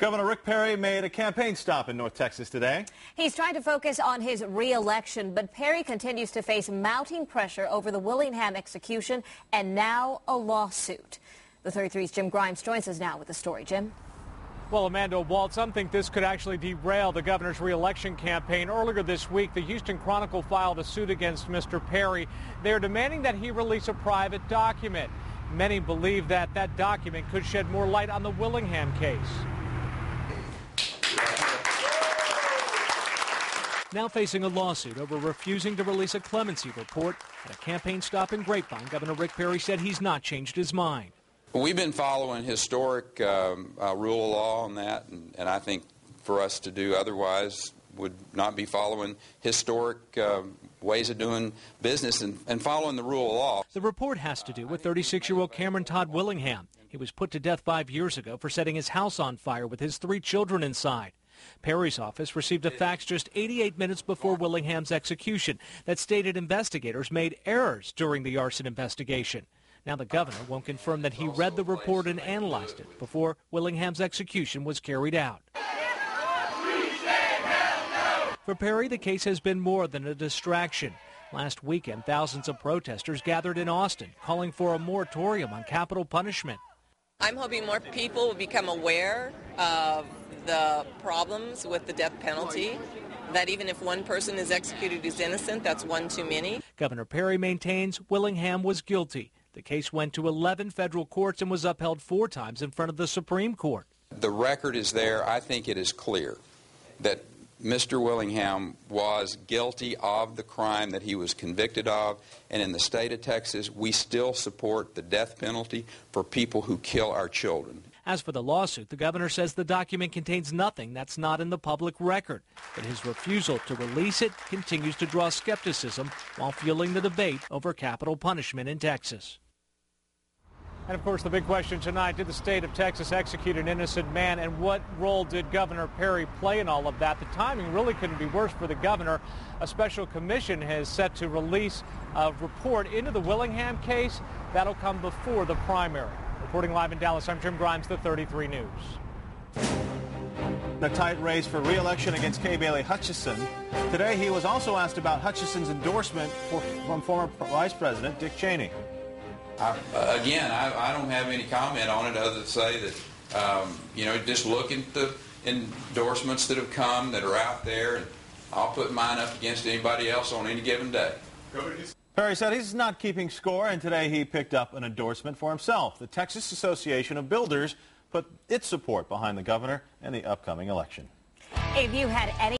Governor Rick Perry made a campaign stop in North Texas today. He's trying to focus on his re-election, but Perry continues to face mounting pressure over the Willingham execution and now a lawsuit. The 33's Jim Grimes joins us now with the story. Jim? Well, Amanda Walt, some think this could actually derail the governor's re-election campaign. Earlier this week, the Houston Chronicle filed a suit against Mr. Perry. They're demanding that he release a private document. Many believe that that document could shed more light on the Willingham case. Now facing a lawsuit over refusing to release a clemency report at a campaign stop in Grapevine, Governor Rick Perry said he's not changed his mind. We've been following historic rule of law on that, and I think for us to do otherwise would not be following historic ways of doing business and following the rule of law. The report has to do with 36-year-old Cameron Todd Willingham. He was put to death 5 years ago for setting his house on fire with his 3 children inside. Perry's office received a fax just 88 minutes before Willingham's execution that stated investigators made errors during the arson investigation. Now the governor won't confirm that he read the report and analyzed it before Willingham's execution was carried out. For Perry, the case has been more than a distraction. Last weekend, thousands of protesters gathered in Austin, calling for a moratorium on capital punishment. I'm hoping more people will become aware of the problems with the death penalty, that even if one person is executed who's innocent, that's one too many. Governor Perry maintains Willingham was guilty. The case went to 11 federal courts and was upheld 4 times in front of the Supreme Court. The record is there. I think it is clear that Mr. Willingham was guilty of the crime that he was convicted of, and in the state of Texas, we still support the death penalty for people who kill our children. As for the lawsuit, the governor says the document contains nothing that's not in the public record, but his refusal to release it continues to draw skepticism while fueling the debate over capital punishment in Texas. And, of course, the big question tonight, did the state of Texas execute an innocent man, and what role did Governor Perry play in all of that? The timing really couldn't be worse for the governor. A special commission is set to release a report into the Willingham case. That'll come before the primary. Reporting live in Dallas, I'm Jim Grimes, the 33 News. In a tight race for re-election against Kay Bailey Hutchison. Today, he was also asked about Hutchison's endorsement from former Vice President Dick Cheney. I don't have any comment on it other than say that, just look at the endorsements that have come that are out there, and I'll put mine up against anybody else on any given day. Perry said he's not keeping score, and today he picked up an endorsement for himself. The Texas Association of Builders put its support behind the governor in the upcoming election. If you had any